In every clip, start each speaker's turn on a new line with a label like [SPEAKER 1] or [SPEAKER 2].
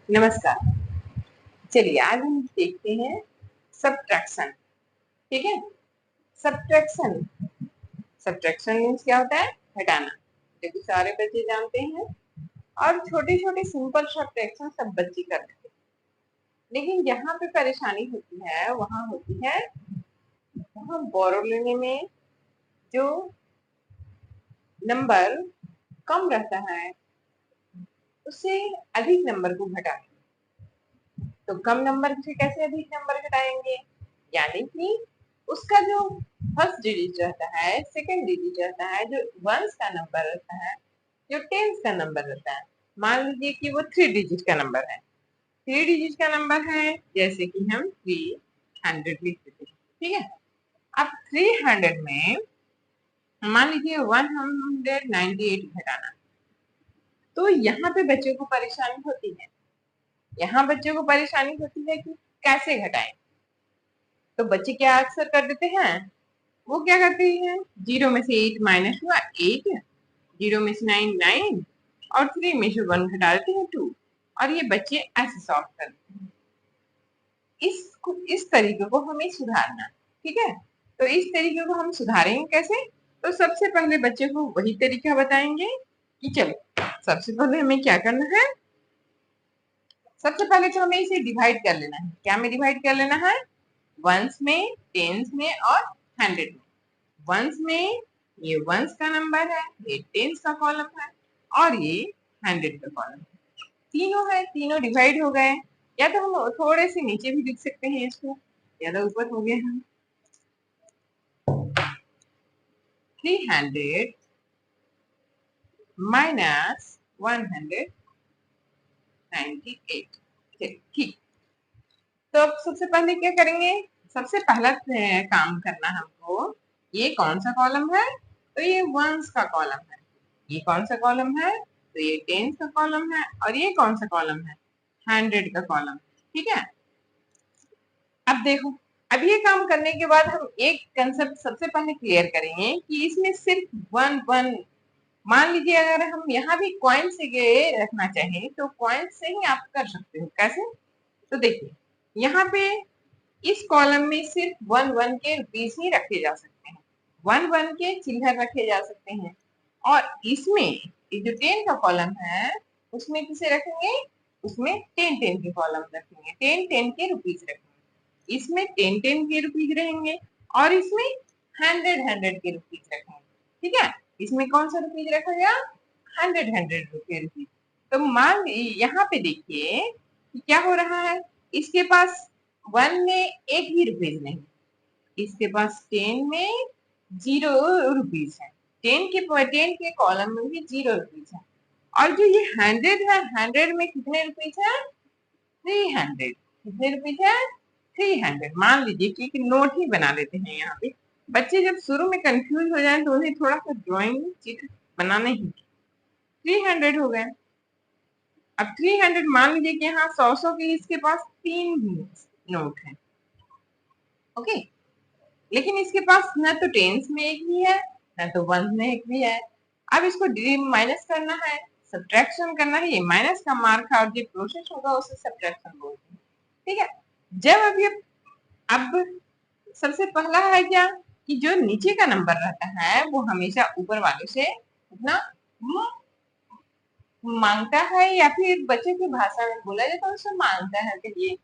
[SPEAKER 1] नमस्कार। चलिए आज हम देखते हैं सब्ट्रैक्शन। ठीक है। सब्ट्रैक्शन सब्ट्रैक्शन मीन्स क्या होता है? घटाना, जो कि सारे बच्चे जानते हैं। और छोटे छोटे सिंपल सब्ट्रैक्शन सब बच्चे करते हैं, लेकिन जहाँ पे परेशानी होती है वहां होती है वहां बोरो लेने में। जो नंबर कम रहता है उससे अधिक नंबर को घटाएं। तो कम नंबर से कैसे अधिक नंबर घटाएंगे? यानी कि उसका जो फर्स्ट डिजिट रहता है, सेकंड डिजिट रहता है, जो वंस का नंबर रहता है, जो टेंस का नंबर रहता है, मान लीजिए कि वो 3 डिजिट का नंबर है। 3 डिजिट का नंबर है, जैसे कि हम 300 लिख देते हैं। ठीक है। अब 300 में मान लीजिए 198 घटाना, तो यहाँ पे बच्चों को परेशानी होती है। यहाँ बच्चों को परेशानी होती है कि कैसे घटाएं। तो बच्चे क्या अक्सर कर देते हैं, वो क्या करते हैं, 0 में से 8 माइनस हुआ 8, 0 में से 9 9, और 3 में से 1 घटा देते हैं 2। और ये बच्चे ऐसे सॉल्व करते हैं। इस तरीके को हमें सुधारना। ठीक है। तो इस तरीके को हम सुधारेंगे कैसे? तो सबसे पहले बच्चे को वही तरीका बताएंगे कि चलो सबसे पहले हमें क्या करना है। सबसे पहले तो हमें इसे डिवाइड कर लेना है। क्या में डिवाइड कर लेना है? वंस में, टेंस में और 100 में। वंस में ये वंस का नंबर है, ये टेंस का कॉलम है, और ये 100 का कॉलम है। तीनों है, तीनों डिवाइड हो गए। या तो हम थोड़े से नीचे भी लिख सकते हैं इसको, या तो ऊपर हो गया हम 300 माइनस 198। ठीक। तो अब सबसे पहले क्या करेंगे? सबसे पहला काम करना हमको, ये कौन सा कॉलम है? तो ये वंस का कॉलम है। ये कौन सा कॉलम है? तो ये टेंस का कॉलम है। और ये कौन सा कॉलम है? 100 का कॉलम। ठीक है। अब देखो, अब ये काम करने के बाद हम एक कंसेप्ट सबसे पहले क्लियर करेंगे कि इसमें सिर्फ वन वन। मान लीजिए अगर हम यहाँ भी कॉइन से रखना चाहें तो कॉइन से ही आप कर सकते हो। कैसे? तो देखिए, यहाँ पे इस कॉलम में सिर्फ 1 1 के रुपीस ही रखे जा सकते हैं, 1 1 के चिल्लर रखे जा सकते हैं। और इसमें ये जो 10 का कॉलम है उसमें किसे रखेंगे? उसमें 10 10 के कॉलम रखेंगे, 10 10 के रुपीस रखेंगे। इसमें 10 10 के रुपीस रहेंगे और इसमें 100 100 के रुपीस रखेंगे। ठीक है। इसमें कौन सा रुपीस रखा गया? 100 100 के रुपीस। तो मान यहाँ पे देखिए कि क्या हो रहा है। इसके पास 1 में एक भी रुपीज नहीं, इसके पास 10 में 0 रुपीज है, 10 के कॉलम में भी 0 रुपीज है। और जो ये 100 है, 100 में कितने रुपीज है? 300। कितने रुपीज है? 300। मान लीजिए कि एक नोट ही बना लेते हैं यहाँ पे। बच्चे जब शुरू में कंफ्यूज हो जाए तो उन्हें थोड़ा सा ड्राइंग चित्र बनाने ही 300 हो गए। अब 300 मान लीजिए कि यहाँ 100 के इसके पास 3 नोट है। ओके। लेकिन इसके पास न तो टेंस में एक भी है, न तो वन में एक भी है। अब इसको माइनस करना है, सब्ट्रैक्शन करना है। ये माइनस का मार्क है और जो प्रोसेस होगा उसे सब्ट्रैक्शन बोलते हैं। ठीक है। जब अब सबसे पहला है क्या कि जो नीचे का नंबर रहता है वो हमेशा ऊपर वाले से उतना मांगता है, या फिर बच्चे की भाषा में बोला जाए तो उससे मांगता है। कि ये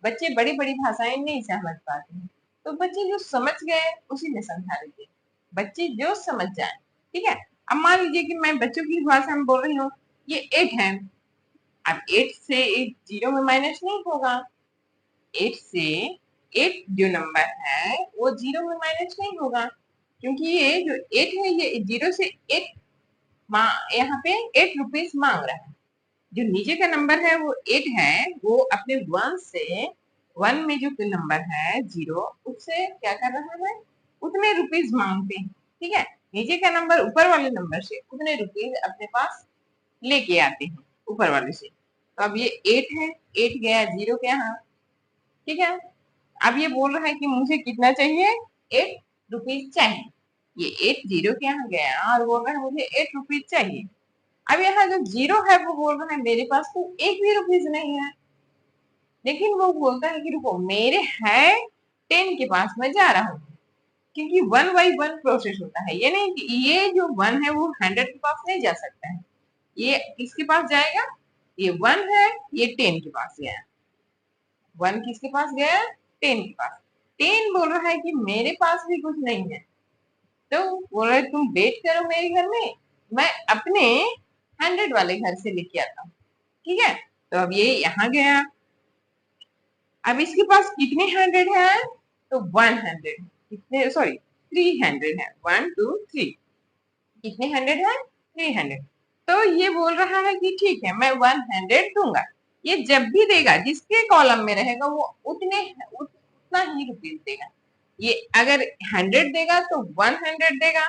[SPEAKER 1] बच्चे बड़ी बड़ी भाषाएं नहीं समझ पाते हैं, तो बच्चे जो समझ गए उसी में समझा देते हैं। बच्चे जो समझ जाए। ठीक है। अब मान लीजिए कि मैं बच्चों की भाषा में बोल रही हूँ, ये 8 है। अब 8 से 8 0 में माइनस नहीं होगा। 8 से 8 जो नंबर है वो 0 में माइनस नहीं होगा, क्योंकि ये जो 8 है ये 0 से 8 यहाँ पे 8 रुपीज मांग रहा है। जो नीचे का नंबर है वो 8 है, वो अपने 1 से 1 में जो नंबर है 0 उससे क्या कर रहा है? उतने रुपीज मांगते हैं। ठीक है। नीचे का नंबर ऊपर वाले नंबर से उतने रुपीज अपने पास लेके आते हैं ऊपर वाले से। तो अब ये 8 है, 8 गया 0 के यहाँ। ठीक है। अब ये बोल रहा है कि मुझे कितना चाहिए? 8 रुपीज चाहिए। ये 8 0 के यहाँ गया और बोल रहा है मुझे 8 रुपीज चाहिए। अब यहाँ जो जीरो है वो बोल रहा है मेरे पास तो एक भी रुपीज नहीं है, लेकिन वो बोलता है कि रुको मेरे है 10 के पास मैं जा रहा हूँ, क्योंकि 1 बाई 1 प्रोसेस होता है। ये नहीं कि ये जो 1 है वो 100 के पास नहीं जा सकता है, ये किसके पास जाएगा, ये 1 है, ये 10 के पास गया, 1 किसके पास गया, 10 के पास। 10 बोल रहा है कि मेरे पास भी कुछ नहीं है, तो बोल रहे तुम वेट करो मेरे घर में, मैं अपने 100 वाले घर से लेके आता हूँ। ठीक है, तो अब ये यहाँ गया, अब इसके पास कितने 100 है, तो 100, कितने सॉरी 300 है, 1 2 3, कितने 100 है, 300। तो ये बोल रहा है कि ठीक है मैं 100 दूंगा, ये जब भी देगा जिसके कॉलम में रहेगा वो उतना ही रुपीज देगा। ये अगर 100 देगा तो 100 देगा,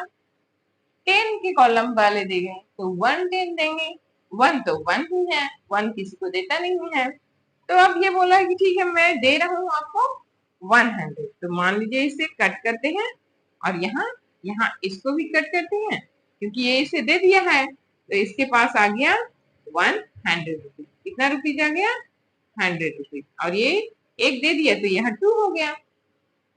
[SPEAKER 1] 10 के कॉलम वाले देंगे तो 110 देंगे, 1 तो 1 ही है, 1 किसी को देता नहीं है। तो अब ये बोला कि ठीक है मैं दे रहा हूँ आपको 100, तो मान लीजिए इसे कट करते हैं और यहाँ यहाँ इसको भी कट करते हैं, क्योंकि ये इसे दे दिया है तो इसके पास आ गया 100 रुपीज। कितना रुपीज आ गया, 100 रुपीज, और ये एक दे दिया तो यहाँ 2 हो गया।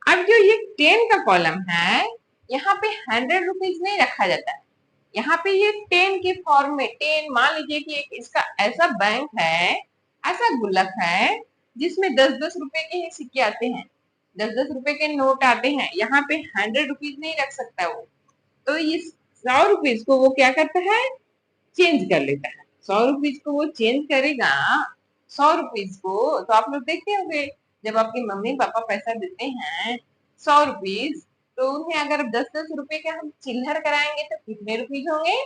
[SPEAKER 1] अब जो ये 10 का कॉलम है यहाँ पे 100 रुपीज नहीं रखा जाता है, यहाँ पे ये 10 के फॉर्म में 10, मान लीजिए कि एक इसका ऐसा बैंक है, ऐसा गुल्लक है जिसमें 10-10 रुपए के ही सिक्के आते हैं, 10-10 रुपए के नोट आते हैं, यहाँ पे 100 रुपीज नहीं रख सकता वो, तो इस 100 रुपीज को वो क्या करता है, चेंज कर लेता है। 100 रुपीज को वो चेंज करेगा, 100 रुपीज को तो आप लोग देखते होंगे जब आपके मम्मी पापा पैसा देते हैं 100 रुपीज, तो उन्हें अगर 10-10 रुपए का हम चिल्लर कराएंगे तो कितने रुपीज होंगे,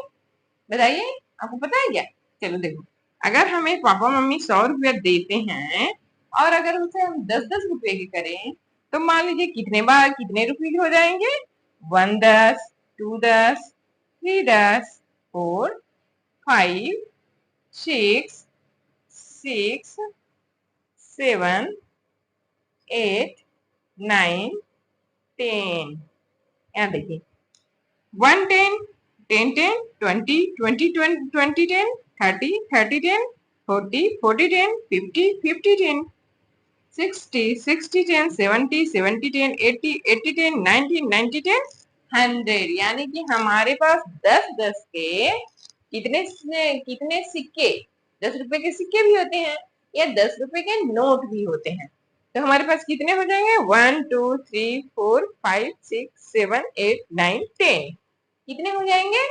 [SPEAKER 1] बताइए, आपको पता है क्या। चलो देखो, अगर हमें पापा मम्मी 100 रुपया देते हैं और अगर उसे हम 10-10 रुपए के करें तो मान लीजिए कितने बार कितने रुपीज हो जाएंगे, 1 10, 2 10, 3 10, 4 5 6 6 7 8 9 10। यहाँ देखिए 1 10 10 10 20 20 20 10 30 30 10 40 40 10 50 50 10 60 60 10 70 70 10 80 80 10 90 90 10 100, यानी कि हमारे पास 10-10 के कितने सिक्के, 10 रुपए के सिक्के भी होते हैं या 10 रुपए के नोट भी होते हैं, तो हमारे पास कितने हो जाएंगे 1 2 3 4 5 6 7 8 9 10, कितने हो जाएंगे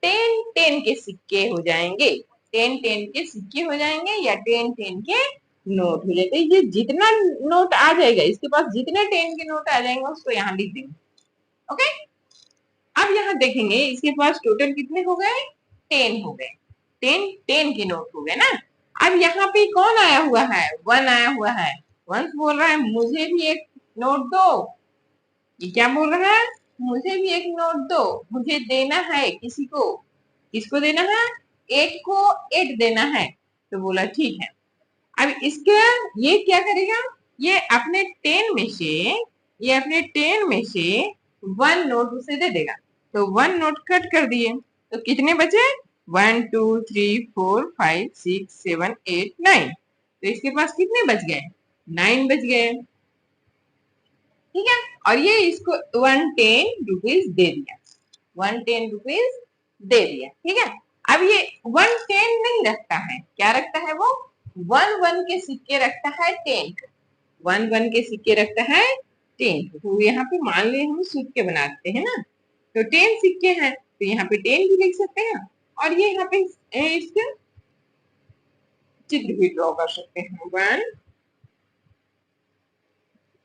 [SPEAKER 1] 10-10 के सिक्के हो जाएंगे, 10-10 के सिक्के हो जाएंगे या 10-10 के नोट हो जाते हैं। ये जितना नोट आ जाएगा इसके पास, जितने 10 के नोट आ जाएंगे उसको यहाँ लिख देंगे। ओके, अब यहाँ देखेंगे इसके पास टोटल कितने हो गए, 10 हो गए, 10 के नोट हो गए ना। अब यहाँ पे कौन आया हुआ है, 1 आया हुआ है, 1 बोल रहा है मुझे भी एक नोट दो, ये क्या बोल रहा है, मुझे भी एक नोट दो, मुझे देना है किसी को, किसको देना है, 8 को 8 देना है, तो बोला ठीक है। अब इसके ये क्या करेगा, ये अपने 10 में से, ये अपने 10 में से 1 नोट उसे दे देगा, तो 1 नोट कट कर दिए तो कितने बचे 1 2 3 4 5 6 7 8 9, तो इसके पास कितने बच गए 9 बच गए। ठीक है, और ये इसको 110 रुपीज दे दिया, 110 रुपीज दे दिया। ठीक है, अब ये 110 नहीं रखता है, क्या रखता है वो 1 के सिक्के रखता है 10, 1 के सिक्के रखता है 10, तो यहाँ पे मान ले हम सूट के बनाते हैं ना, तो 10 सिक्के हैं तो यहाँ पे 10 भी लिख सकते हैं और ये यहाँ पे इसके चित्र भी ड्रॉ कर सकते हैं। 1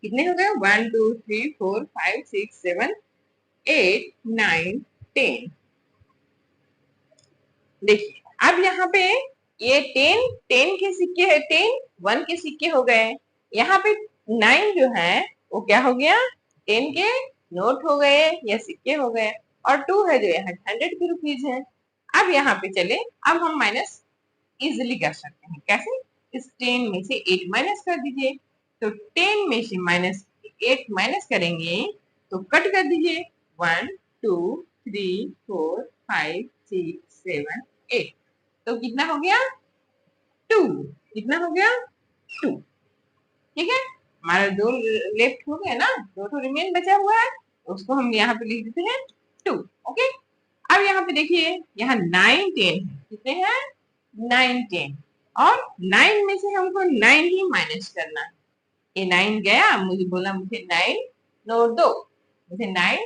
[SPEAKER 1] कितने हो गए 1 2 3 4 5 6 7 8 9 10। देखिए अब यहाँ पे ये 10 के सिक्के है, 1 के सिक्के हो गए, यहाँ पे 9 जो है वो क्या हो गया 10 के नोट हो गए या सिक्के हो गए, और 2 है जो यहाँ 100 के रुपीज है। अब यहाँ पे चले, अब हम माइनस इजिली कर सकते हैं, कैसे, इस 10 में से 8 माइनस कर दीजिए, तो 10 में से माइनस 8 माइनस करेंगे तो कट कर दीजिए 1 2 3 4 5 6 7 8। तो कितना हो गया 2, कितना हो गया 2। ठीक है, हमारा 2 लेफ्ट हो गया ना, 2 तो रिमेन बचा हुआ है, उसको हम यहाँ पे लिख देते हैं 2। ओके, अब यहाँ पे देखिए, यहाँ 9 10 है, कितने हैं 9 10, और 9 में से हमको 9 ही माइनस करना है। ये 9 गया, मुझे बोला मुझे 9 नोट दो, मुझे 9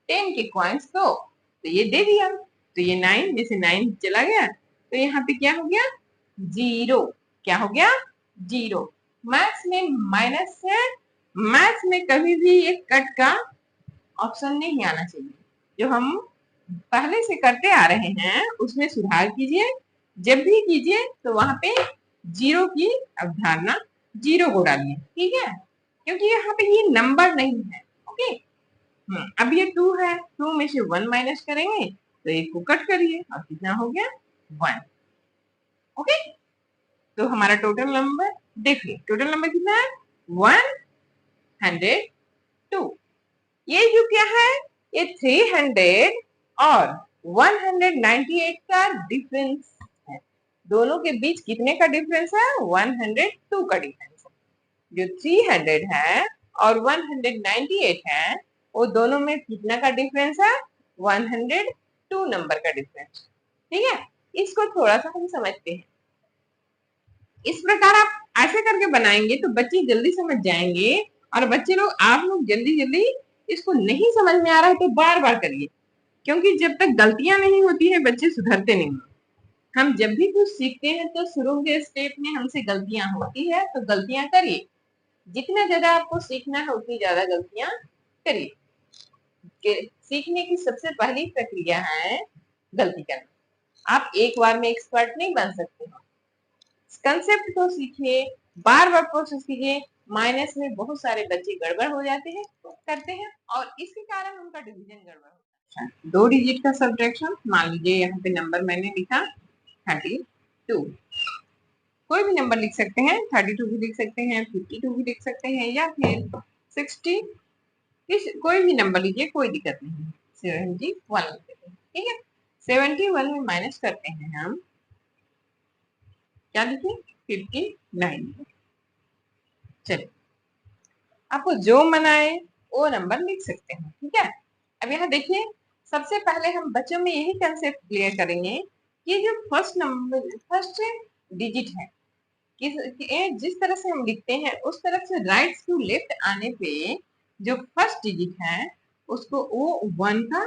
[SPEAKER 1] 10 के कॉइन्स दो, तो ये दे दिया। तो ये 9 में से 9 चला गया, तो यहाँ पे क्या हो गया 0। क्या हो गया 0। मैथ्स में माइनस है, मैथ्स में कभी भी एक कट का ऑप्शन नहीं आना चाहिए। जो हम पहले से करते आ रहे हैं उसमें सुधार कीजिए, जब भी कीजिए तो वहां पे 0 की अवधारणा 0 को डालिए। ठीक है, क्योंकि यहाँ पे ये नंबर नहीं है। ओके, अब ये 2 है, 2 में से 1 माइनस करेंगे तो एक को कट करिए और कितना हो गया 1। ओके, तो हमारा टोटल नंबर देखिए, टोटल नंबर कितना है 102। ये जो क्या है, ये 300 और 198 का डिफरेंस है। दोनों के बीच कितने का डिफरेंस है 102 का डिफरेंस है। जो 300 है और 198 है, वो दोनों में कितना का डिफरेंस है 102 नंबर का डिफरेंस। ठीक है, इसको थोड़ा सा हम समझते हैं। इस प्रकार आप ऐसे करके बनाएंगे तो बच्चे जल्दी समझ जाएंगे, और बच्चे लोग आप लोग जल्दी जल्दी इसको नहीं समझ में आ रहा है तो बार बार करिए, क्योंकि जब तक गलतियां नहीं होती है बच्चे सुधरते नहीं। हम जब भी कुछ सीखते हैं तो शुरू के स्टेप में हमसे गलतियां होती है, तो गलतियां करिए। जितना ज्यादा आपको सीखना है उतनी ज्यादा गलतियां करिए। सीखने की सबसे पहली प्रक्रिया है गलती करना। आप एक बार में एक्सपर्ट नहीं बन सकते हो। कंसेप्ट को सीखिए, बार बार प्रोसेस कीजिए। माइनस में बहुत सारे बच्चे गड़बड़ हो जाते हैं, करते हैं, और इसके कारण उनका डिवीजन गड़बड़ होता है। 2 डिजिट का सब्ट्रैक्शन, मान लीजिए यहाँ पे नंबर मैंने लिखा 32। कोई भी नंबर लिख सकते हैं, 32 भी लिख सकते हैं, 52 भी लिख सकते हैं, या फिर 60, कोई भी नंबर लीजिए, कोई दिक्कत नहीं। 71 लिखते हैं। ठीक है, 71 में माइनस करते हैं हम, क्या लिखे 59। चलिए, आपको जो मन आए वो नंबर लिख सकते हैं। ठीक है, अब यहाँ देखिए, सबसे पहले हम बच्चों में यही कंसेप्ट क्लियर करेंगे कि जो फर्स्ट नंबर, फर्स्ट डिजिट है, जिस तरह से हम लिखते हैं उस तरफ से राइट टू लेफ्ट आने पे जो फर्स्ट डिजिट है उसको वो 1 का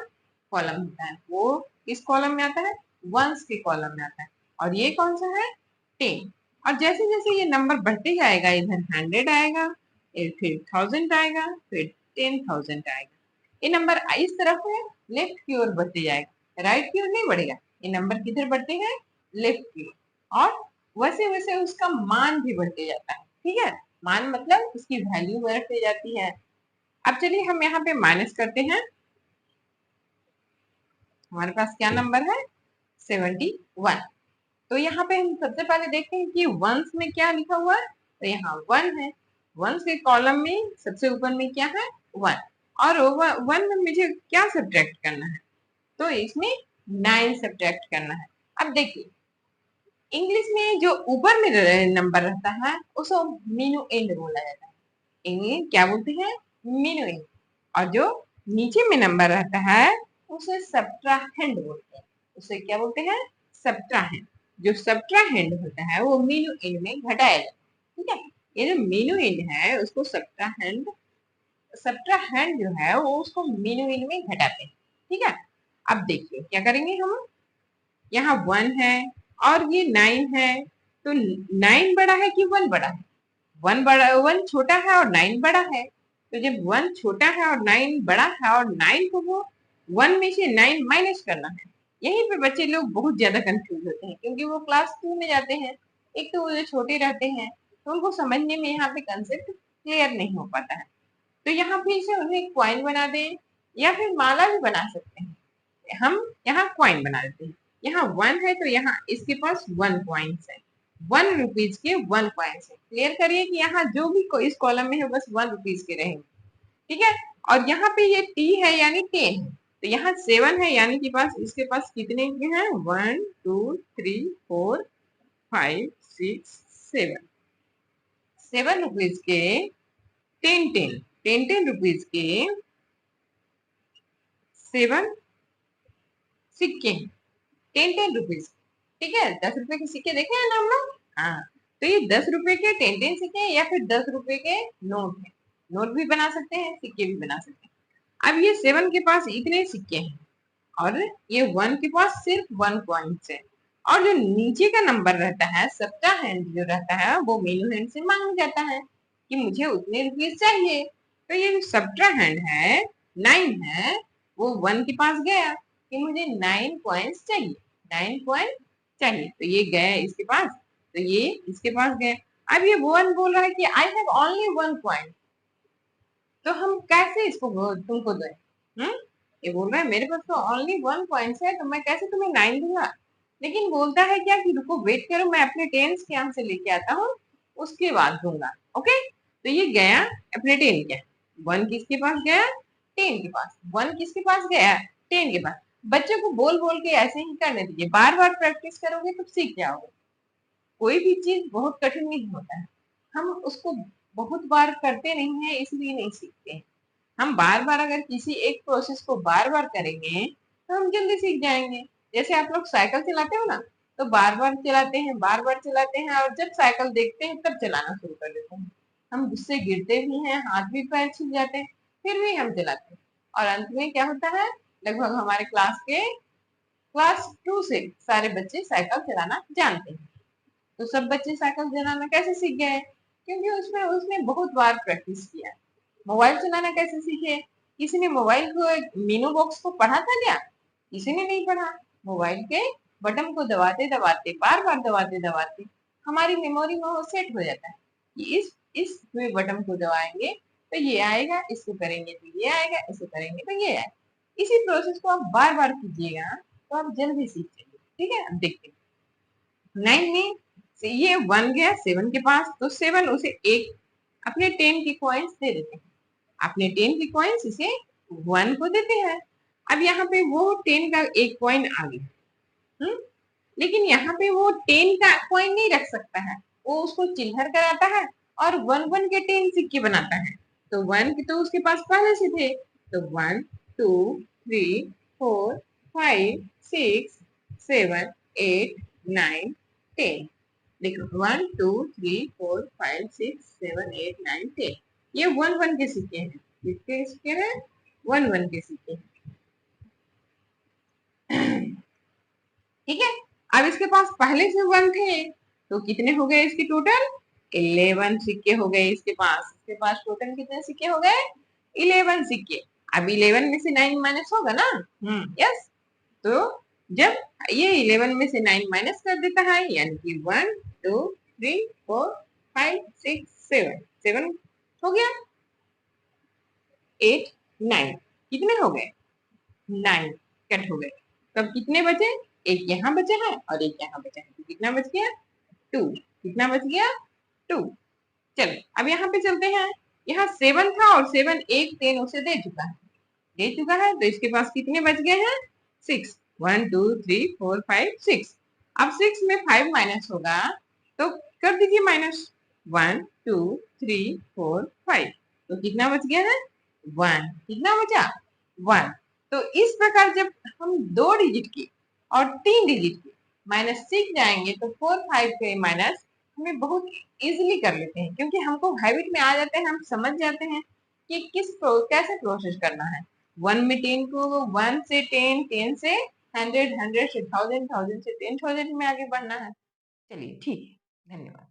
[SPEAKER 1] कॉलम होता है। वो किस कॉलम में आता है, वंस के कॉलम में आता है। और ये कौन सा है 10। और जैसे जैसे ये नंबर बढ़ते जाएगा, इधर 100 आएगा, फिर 1000 आएगा, फिर 10,000 आएगा। ये नंबर इस तरफ है, लेफ्ट की ओर बढ़ते जाएगा, राइट की ओर नहीं बढ़ेगा। ये नंबर किधर बढ़ते हैं, लेफ्ट की ओर, और वैसे वैसे उसका मान भी बढ़ते जाता है। ठीक है, मान मतलब उसकी वैल्यू बढ़ते जाती है। अब चलिए हम यहाँ पे माइनस करते हैं। हमारे पास क्या नंबर है 71। तो यहाँ पे हम सबसे पहले देखते हैं कि वंस में क्या लिखा हुआ है। तो यहाँ 1 है, वंस के कॉलम में सबसे ऊपर में क्या है 1, और 1 में मुझे क्या सब्ट्रैक्ट करना है, तो इसमें 9 सब्ट्रैक्ट करना है। अब देखिए, इंग्लिश में जो ऊपर में नंबर रहता है उसको मीनू एंड बोला जाता है। इंग्लिश क्या बोलते हैं मीनू एंड, और जो नीचे में नंबर रहता है उसे सब्ट्राहेंड बोलते हैं। उसे क्या बोलते हैं सब्ट्राहेंड। जो सब्ट्राहेंड होता है वो मीनू एंड में घटाया जाता है। ठीक है, ये जो मीनू एंड है उसको सब्ट्राहेंड, सब्ट्राहेंड जो है वो उसको मीनू एंड में घटाते हैं। ठीक है, अब देखिए क्या करेंगे हम, यहाँ 1 है और ये 9 है, तो 9 बड़ा है कि 1 बड़ा है, 1 बड़ा, 1 छोटा है और 9 बड़ा है। तो जब 1 छोटा है और 9 बड़ा है, और 9 को वो 1 में से 9 माइनस करना है। यहीं पे बच्चे लोग बहुत ज्यादा कंफ्यूज होते हैं, क्योंकि वो क्लास 2 में जाते हैं। एक तो वो छोटे रहते हैं, तो उनको समझने में यहाँ पे कंसेप्ट क्लियर नहीं हो पाता है। तो यहाँ फिर से उन्हें क्वाइन बना दें, या फिर माला भी बना सकते हैं। हम यहाँ क्वाइन बना देते हैं। यहाँ 1 है तो यहाँ इसके पास 1 कॉइन्स है, 1 रुपीज के 1 कॉइन्स है। क्लियर करिए कि यहाँ जो भी इस कॉलम में है बस 1 रुपीज के रहेंगे। ठीक है, और यहाँ पे ये टी है यानी 10 है, तो यहाँ 7 है, यानी कि पास इसके पास कितने के हैं? 1 2 3 4 5 6 7। 7 रुपीज के 10 रुपीज के 7 सिक्के, 10 रुपीज। ठीक है, 10 रुपए के सिक्के देखे हैं ना हम लोग? हाँ, तो ये 10 रुपए के 10 सिक्के या फिर 10 रुपए के नोट है। नोट भी बना सकते हैं, सिक्के भी बना सकते हैं। अब ये 7 के पास इतने सिक्के हैं और ये 1 के पास सिर्फ 1 कॉइन्स है, और जो नीचे का नंबर रहता है, सबका हैंड जो रहता है, वो मेनू हैंड से मांग जाता है कि मुझे उतने रुपीज चाहिए। तो ये जो सबका हैंड है, 9 है, वो 1 के पास गया कि मुझे 9 कॉइन्स चाहिए, 9 कॉइन चाहिए, तो ये गया इसके पास, तो ये इसके पास गए। अब ये 1 बोल रहा है कि आई हैव ओनली 1 कॉइन, तो हम कैसे इसको तुमको दें? ये बोल रहा है मेरे पास तो ओनली 1 कॉइन्स है, तो मैं कैसे तुम्हें 9 दूंगा? लेकिन बोलता है क्या कि रुको, वेट करो, मैं अपने टेंस के यहाँ से लेके आता हूँ, उसके बाद दूंगा। ओके, तो ये गया अपने 10 के, 1 किसके पास गया? 10 के पास। 1 किसके पास गया? 10 के पास। बच्चों को बोल बोल के ऐसे ही करने दीजिए, बार बार प्रैक्टिस करोगे तो सीख जाओगे। कोई भी चीज बहुत कठिन नहीं होता है, हम उसको बहुत बार करते नहीं है, इसलिए नहीं सीखते हैं। हम बार बार अगर किसी एक प्रोसेस को बार बार करेंगे तो हम जल्दी सीख जाएंगे। जैसे आप लोग साइकिल चलाते हो ना, तो बार बार चलाते हैं, बार बार चलाते हैं, और जब साइकिल देखते हैं तब चलाना शुरू कर देते हैं। हम गुस्से गिरते भी हैं, हाथ भी पैर छिल जाते हैं, फिर भी हम चलाते हैं, और अंत में क्या होता है? लगभग हमारे क्लास 2 से सारे बच्चे साइकिल चलाना जानते हैं। तो सब बच्चे साइकिल चलाना कैसे सीख गए? क्योंकि उसमें उसने बहुत बार प्रैक्टिस किया। मोबाइल चलाना कैसे सीखे? किसी ने मोबाइल को मीनू बॉक्स को पढ़ा था क्या? किसी ने नहीं पढ़ा। मोबाइल के बटन को दबाते दबाते, बार बार दबाते दबाते, हमारी मेमोरी में वो सेट हो जाता है कि इस बटन को दबाएंगे तो ये आएगा, इसको करेंगे तो ये आएगा, इसको करेंगे तो ये आएगा। इसी प्रोसेस को आप बार बार कीजिएगा तो आप जल्दी सीख जाएंगे। ठीक है, अब देखते हैं 9 में से ये 1 गया 7 के पास, तो 7 उसे एक अपने 10 के कॉइन्स दे देते हैं। अपने 10 के कॉइन्स इसे 1 को देते हैं। अब यहाँ पे वो 10 का एक कॉइन आ गया, लेकिन यहाँ पे वो 10 का कॉइन नहीं रख सकता है, वो उसको चिल्हर कराता है और 1 1 के 10 सिक्के बनाता है। तो 1 के तो उसके पास पहले से थे, तो 1 2 3 4 5 6 7 8 9 10। देखो 1 2 3 4 5 6 7 8 9 10, ये 1 1 के सिक्के हैं। किसके सिक्के हैं? 1 1 के सिक्के हैं। ठीक है, अब इसके पास पहले से 1 थे, तो कितने हो गए इसके टोटल? 11 सिक्के हो गए इसके पास। इसके पास टोटल कितने सिक्के हो गए? 11 सिक्के। अब 11 में से 9 माइनस होगा ना? यस। तो जब ये 11 में से 9 माइनस कर देता है, यानी कि 1 2 3 4 5 6 7, 7 हो गया, 8 9, कितने हो गए? 9 कट हो गए। तब कितने बचे? एक यहाँ बचे हैं और एक यहाँ बचा है, तो कितना बच गया? 2। कितना बच गया? 2। चलो अब यहाँ पे चलते हैं। यहाँ 7 था और 7 एक 10 उसे दे चुका है, तो इसके पास कितने बच गए हैं? 6। 1 2 3 4 5 6। अब 6 में 5 माइनस होगा, तो कर दीजिए माइनस। 1 2 3 4 5, तो कितना बच गया है? 1। कितना बचा? 1। तो इस प्रकार जब हम 2 डिजिट की और 3 डिजिट की माइनस सीख जाएंगे, तो 4 5 के माइनस हमें बहुत इजीली कर लेते हैं, क्योंकि हमको हैबिट में आ जाते हैं, हम समझ जाते हैं कि कैसे प्रोसेस करना है। 1 में 10 को, 1 से 10, 10 से 100, 100 से 1000, 1000 से 10,000 में आगे बढ़ना है। चलिए ठीक है, धन्यवाद।